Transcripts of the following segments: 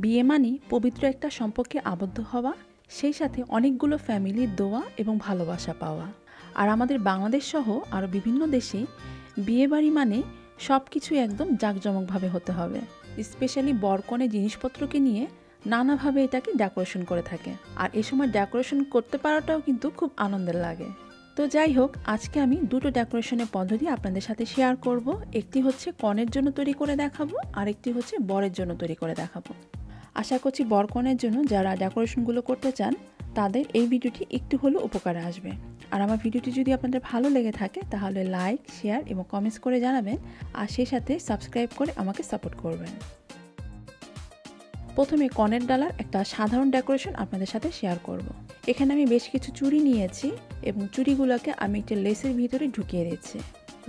বিয়ে মানেই পবিত্র একটা সম্পর্কে আবদ্ধ হওয়া, সেই সাথে অনেকগুলো ফ্যামিলির দোয়া এবং ভালোবাসা পাওয়া। আর আমাদের বাংলাদেশ সহ আরও বিভিন্ন দেশে বিয়েবাড়ি মানে সব কিছুই একদম জাঁকজমকভাবে হতে হবে। স্পেশালি বরকনে জিনিসপত্রকে নিয়ে নানাভাবে এটাকে ডেকোরেশন করে থাকে। আর এ সময় ডেকোরেশন করতে পারাটাও কিন্তু খুব আনন্দের লাগে। তো যাই হোক, আজকে আমি দুটো ডেকোরেশনের পদ্ধতি আপনাদের সাথে শেয়ার করব। একটি হচ্ছে কনের জন্য তৈরি করে দেখাবো, আরেকটি হচ্ছে বরের জন্য তৈরি করে দেখাবো। আশা করছি বরকনের জন্য যারা ডেকোরেশনগুলো করতে চান তাদের এই ভিডিওটি একটু হলেও উপকারে আসবে। আর আমার ভিডিওটি যদি আপনাদের ভালো লেগে থাকে তাহলে লাইক, শেয়ার এবং কমেন্টস করে জানাবেন, আর সেই সাথে সাবস্ক্রাইব করে আমাকে সাপোর্ট করবেন। প্রথমে কনের ডালার একটা সাধারণ ডেকোরেশন আপনাদের সাথে শেয়ার করব। এখানে আমি বেশ কিছু চুড়ি নিয়েছি এবং চুড়িগুলোকে আমি একটা লেসের ভিতরে ঢুকিয়ে দিচ্ছি।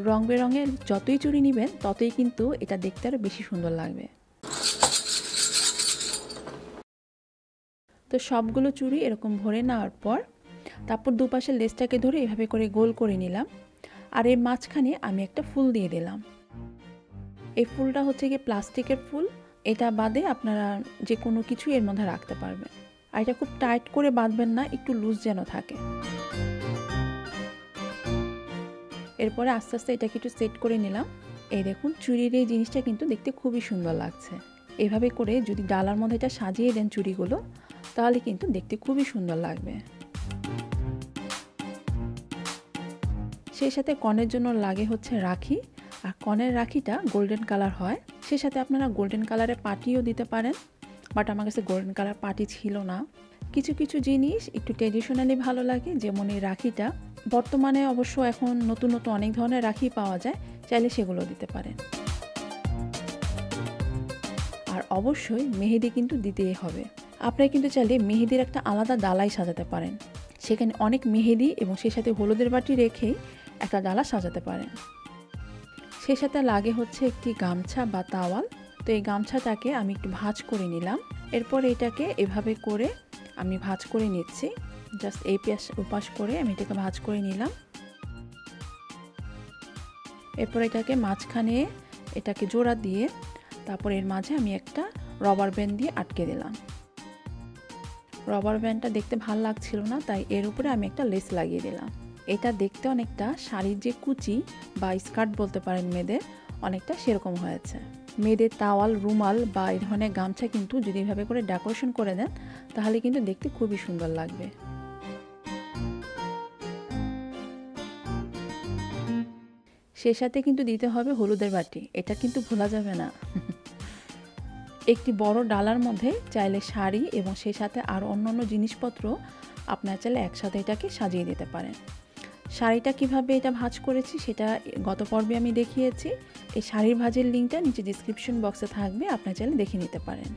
রং বেরঙের যতই চুড়ি নেবেন ততই কিন্তু এটা দেখতে আরও বেশি সুন্দর লাগবে। তো সবগুলো চুড়ি এরকম ভরে নেওয়ার পর তারপর দুপাশের লেসটাকে ধরে এভাবে করে গোল করে নিলাম। আর এর মাঝখানে আমি একটা ফুল দিয়ে দিলাম। এই ফুলটা হচ্ছে গিয়ে প্লাস্টিকের ফুল। এটা বাদে আপনারা যে কোনো কিছু এর মধ্যে রাখতে পারবেন। আর এটা খুব টাইট করে বাঁধবেন না, একটু লুজ যেন থাকে। এরপরে আস্তে আস্তে এটাকে একটু সেট করে নিলাম। এই দেখুন, চুড়ির এই জিনিসটা কিন্তু দেখতে খুবই সুন্দর লাগছে। এভাবে করে যদি ডালার মধ্যে এটা সাজিয়ে দেন চুড়িগুলো, তাহলে কিন্তু দেখতে খুবই সুন্দর লাগবে। সেই সাথে কনের জন্য লাগে হচ্ছে রাখি। আর কনের রাখিটা গোল্ডেন কালার হয়। সেই সাথে আপনারা গোল্ডেন কালারের পাটিও দিতে পারেন, বাট আমার কাছে গোল্ডেন কালার পাটি ছিল না। কিছু কিছু জিনিস একটু ট্রেডিশনালি ভালো লাগে, যেমন এই রাখিটা। বর্তমানে অবশ্য এখন নতুন নতুন অনেক ধরনের রাখি পাওয়া যায়, চাইলে সেগুলো দিতে পারেন। আর অবশ্যই মেহেদি কিন্তু দিতেই হবে। আপনারা কিন্তু চাইলে মেহেদির একটা আলাদা ডালাই সাজাতে পারেন। সেখানে অনেক মেহেদি এবং সেই সাথে হলুদের বাটি রেখেই একটা ডালা সাজাতে পারেন। সেই সাথে লাগে হচ্ছে একটি গামছা বা তাওয়াল। তো এই গামছাটাকে আমি একটু ভাঁজ করে নিলাম। এরপর এটাকে এভাবে করে আমি ভাঁজ করে নিচ্ছি। জাস্ট এই উপাস করে আমি এটাকে ভাঁজ করে নিলাম। এরপর এটাকে মাঝখানে এটাকে জোড়া দিয়ে তারপর এর মাঝে আমি একটা রবার ব্যান্ড দিয়ে আটকে দিলাম। রবার ব্যান্ডটা দেখতে ভালো লাগছিল না, তাই এর উপরে আমি একটা লেস লাগিয়ে দিলাম। এটা দেখতে অনেকটা শাড়ির যে কুচি বা স্কার্ট বলতে পারেন মেয়েদের, অনেকটা সেরকম হয়েছে। মেয়েদের তাওয়াল, রুমাল বা এই ধরনের গামছা কিন্তু যদি এভাবে করে ডেকোরেশন করে দেন তাহলে কিন্তু দেখতে খুবই সুন্দর লাগবে। সেই সাথে কিন্তু দিতে হবে হলুদের বাটি, এটা কিন্তু ভোলা যাবে না। একটি বড় ডালার মধ্যে চাইলে শাড়ি এবং সেই সাথে আরও অন্যান্য জিনিসপত্র আপনারা চাইলে একসাথে এটাকে সাজিয়ে দিতে পারেন। শাড়িটা কিভাবে এটা ভাঁজ করেছি সেটা গত পর্বে আমি দেখিয়েছি। এই শাড়ির ভাঁজের লিঙ্কটা নিচে ডিসক্রিপশন বক্সে থাকবে, আপনারা চাইলে দেখে নিতে পারেন।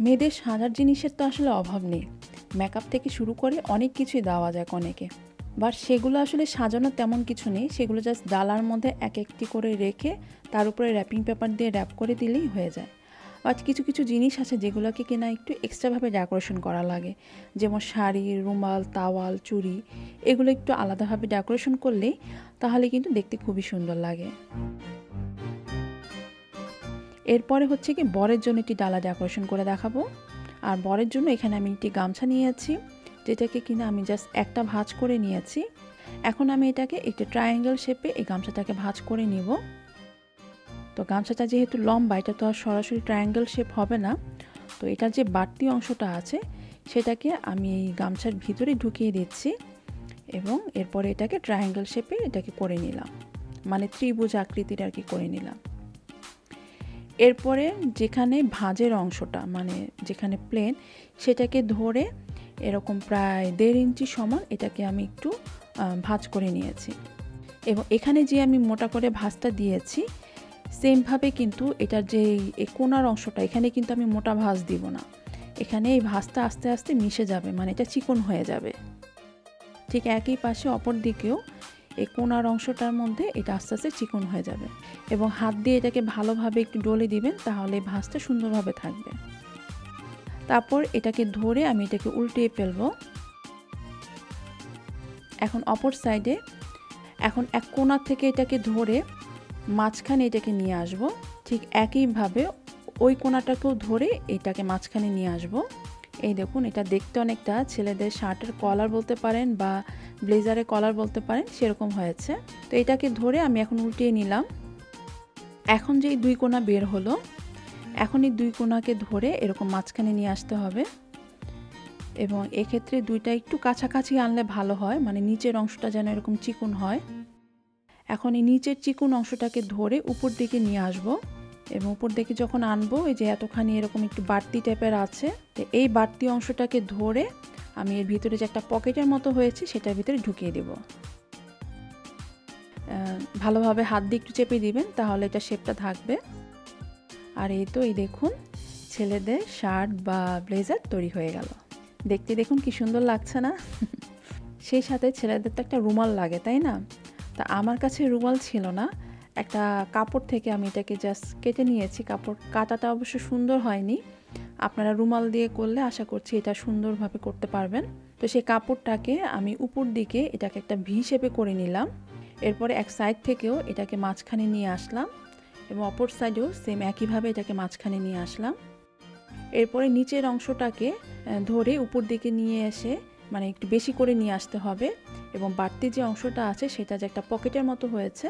মেয়েদের সাজার জিনিসের তো আসলে অভাব নেই। মেকআপ থেকে শুরু করে অনেক কিছুই দেওয়া যায় কনেকে, বাট সেগুলো আসলে সাজানো তেমন কিছু নেই। সেগুলো জাস্ট ডালার মধ্যে এক একটি করে রেখে তার উপরে র্যাপিং পেপার দিয়ে র্যাপ করে দিলেই হয়ে যায়। বাট কিছু কিছু জিনিস আছে যেগুলোকে কিনা একটু এক্সট্রাভাবে ডেকোরেশন করা লাগে, যেমন শাড়ি, রুমাল, তাওয়াল, চুড়ি, এগুলো একটু আলাদাভাবে ডেকোরেশন করলেই তাহলে কিন্তু দেখতে খুবই সুন্দর লাগে। এরপরে হচ্ছে কি বরের জন্য একটি ডালা ডেকোরেশন করে দেখাবো। আর বরের জন্য এখানে আমি একটি গামছা নিয়েছি, যেটাকে কিনা আমি জাস্ট একটা ভাঁজ করে নিয়েছি। এখন আমি এটাকে একটি ট্রায়াঙ্গেল শেপে এই গামছাটাকে ভাঁজ করে নিব। তো গামছাটা যেহেতু লম্বা, এটা তো আর সরাসরি ট্রায়াঙ্গেল শেপ হবে না। তো এটার যে বাড়তি অংশটা আছে সেটাকে আমি এই গামছার ভিতরে ঢুকিয়ে দিচ্ছি এবং এরপরে এটাকে ট্রায়াঙ্গেল শেপে এটাকে করে নিলাম, মানে ত্রিভুজ আকৃতির আর কি করে নিলাম। এরপরে যেখানে ভাঁজের অংশটা, মানে যেখানে প্লেন, সেটাকে ধরে এরকম প্রায় 1.5 ইঞ্চি সমান এটাকে আমি একটু ভাঁজ করে নিয়েছি। এবং এখানে যে আমি মোটা করে ভাঁজটা দিয়েছি সেমভাবে কিন্তু এটার যে এই কোণার অংশটা, এখানে কিন্তু আমি মোটা ভাঁজ দিব না। এখানে এই ভাঁজটা আস্তে আস্তে মিশে যাবে, মানে এটা চিকন হয়ে যাবে। ঠিক একই পাশে অপর দিকেও এই কোণার অংশটার মধ্যে এটা আস্তে আস্তে চিকন হয়ে যাবে। এবং হাত দিয়ে এটাকে ভালোভাবে একটু ডলে দিবেন, তাহলে ভাঁজটা সুন্দরভাবে থাকবে। তারপর এটাকে ধরে আমি এটাকে উল্টিয়ে ফেলবো। এখন অপর সাইডে এখন এক কোণা থেকে এটাকে ধরে মাঝখানে এটাকে নিয়ে আসব। ঠিক একইভাবে ওই কোণাটাকেও ধরে এটাকে মাঝখানে নিয়ে আসব। এই দেখুন, এটা দেখতে অনেকটা ছেলেদের শার্টের কলার বলতে পারেন বা ব্লেজারের কলার বলতে পারেন, সেরকম হয়েছে। তো এটাকে ধরে আমি এখন উল্টিয়ে নিলাম। এখন যেই 2 কোণা বের হলো, এখন এই 2 কোণাকে ধরে এরকম মাঝখানে নিয়ে আসতে হবে এবং এক্ষেত্রে দুইটা একটু কাছাকাছি আনলে ভালো হয়, মানে নিচের অংশটা যেন এরকম চিকন হয়। এখন এই নিচের চিকন অংশটাকে ধরে উপর দিকে নিয়ে আসব এবং উপর দিকে যখন আনবো, এই যে এতখানি এরকম একটু বাড়তি টাইপের আছে, তো এই বাড়তি অংশটাকে ধরে আমি এর ভিতরে যে একটা পকেটের মতো হয়েছে সেটার ভিতরে ঢুকিয়ে দেব। ভালোভাবে হাত দিয়ে একটু চেপে দিবেন, তাহলে এটা শেপটা থাকবে। আর এই তো, এই দেখুন ছেলেদের শার্ট বা ব্লেজার তৈরি হয়ে গেল। দেখতে দেখুন কি সুন্দর লাগছে না? সেই সাথে ছেলেদের তো একটা রুমাল লাগে, তাই না? তা আমার কাছে রুমাল ছিল না, একটা কাপড় থেকে আমি এটাকে জাস্ট কেটে নিয়েছি। কাপড় কাটাটা অবশ্য সুন্দর হয়নি, আপনারা রুমাল দিয়ে করলে আশা করছি এটা সুন্দরভাবে করতে পারবেন। তো সেই কাপড়টাকে আমি উপর দিকে এটাকে একটা ভি শেপে করে নিলাম। এরপরে এক সাইড থেকেও এটাকে মাঝখানে নিয়ে আসলাম এবং অপর সাইডেও সেম একইভাবে এটাকে মাঝখানে নিয়ে আসলাম। এরপরে নিচের অংশটাকে ধরে উপর দিকে নিয়ে এসে, মানে একটু বেশি করে নিয়ে আসতে হবে এবং বাড়তি যে অংশটা আছে সেটা যে একটা পকেটের মতো হয়েছে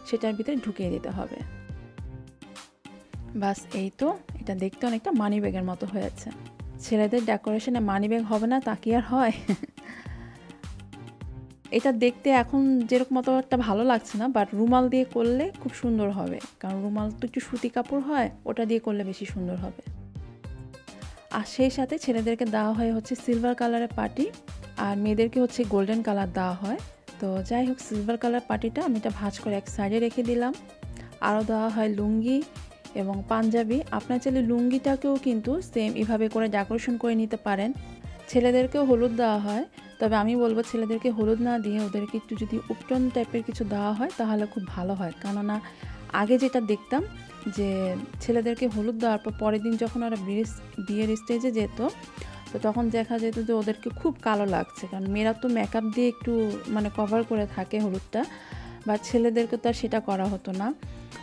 সেটার ভিতরে ঢুকিয়ে দিতে হবে। বাস, এই তো, এটা দেখতে অনেকটা মানি ব্যাগের মতো হয়েছে। ছেলেদের ডেকোরেশনে মানি ব্যাগ হবে না তা কি আর হয়? এটা দেখতে এখন যেরকম মতো একটা ভালো লাগছে না, বাট রুমাল দিয়ে করলে খুব সুন্দর হবে, কারণ রুমাল তো একটু সুতি কাপড় হয়, ওটা দিয়ে করলে বেশি সুন্দর হবে। আর সেই সাথে ছেলেদেরকে দেওয়া হয় হচ্ছে সিলভার কালারের পাটি, আর মেয়েদেরকে হচ্ছে গোল্ডেন কালার দেওয়া হয়। তো যাই হোক, সিলভার কালার পাটিটা আমি এটা ভাঁজ করে এক সাইডে রেখে দিলাম। আরও দেওয়া হয় লুঙ্গি এবং পাঞ্জাবি। আপনার চাইলে লুঙ্গিটাকেও কিন্তু সেম এভাবে করে ডেকোরেশন করে নিতে পারেন। ছেলেদেরকেও হলুদ দেওয়া হয়, তবে আমি বলবো ছেলেদেরকে হলুদ না দিয়ে ওদেরকে একটু যদি উপটন টাইপের কিছু দেওয়া হয় তাহলে খুব ভালো হয়। কেননা আগে যেটা দেখতাম যে ছেলেদেরকে হলুদ দেওয়ার পর পরের দিন যখন ওরা বিয়ের স্টেজে যেত, তো তখন দেখা যেত যে ওদেরকে খুব কালো লাগছে, কারণ মেয়েরা তো মেকআপ দিয়ে একটু মানে কভার করে থাকে হলুদটা, বা ছেলেদেরকে তো আর সেটা করা হতো না।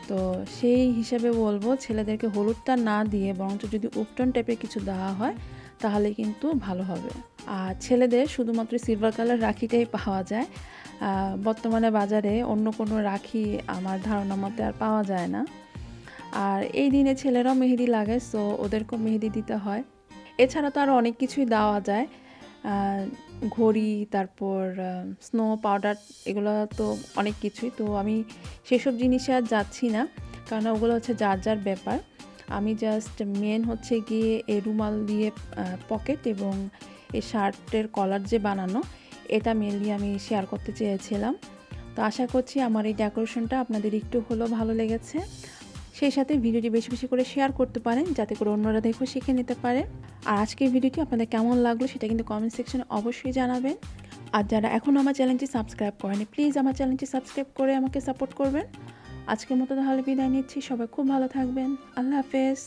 তো সেই হিসেবে বলবো ছেলেদেরকে হলুদটা না দিয়ে বরঞ্চ যদি উপটন টাইপের কিছু দেওয়া হয় তাহলে কিন্তু ভালো হবে। আর ছেলেদের শুধুমাত্র সিলভার কালার রাখিটাই পাওয়া যায়, বর্তমানে বাজারে অন্য কোনো রাখি আমার ধারণা মতে আর পাওয়া যায় না। আর এই দিনে ছেলেরাও মেহেদি লাগায়, সো ওদেরকেও মেহেদি দিতে হয়। এছাড়া তো আরও অনেক কিছুই দেওয়া যায়, ঘড়ি, তারপর স্নো পাউডার, এগুলো তো অনেক কিছুই। তো আমি সেসব জিনিসে আর যাচ্ছি না, কারণ ওগুলো হচ্ছে যার যার ব্যাপার। আমি জাস্ট মেন হচ্ছে গিয়ে এই রুমাল দিয়ে পকেট এবং এই শার্টের কলার যে বানানো, এটা মেনলি আমি শেয়ার করতে চেয়েছিলাম। তো আশা করছি আমার এই ডেকোরেশনটা আপনাদের একটু হলেও ভালো লেগেছে। সেই সাথে ভিডিওটি বেশি বেশি করে শেয়ার করতে পারেন, যাতে করে অন্যরা দেখে শিখে নিতে পারে। আর আজকের ভিডিওটি আপনাদের কেমন লাগলো সেটা কিন্তু কমেন্ট সেকশনে অবশ্যই জানাবেন। আর যারা এখনও আমার চ্যানেলটি সাবস্ক্রাইব করেনি, প্লিজ আমার চ্যানেলটি সাবস্ক্রাইব করে আমাকে সাপোর্ট করবেন। আজকের মতো তাহলে বিদায় নিচ্ছি, সবাই খুব ভালো থাকবেন। আল্লাহ হাফেজ।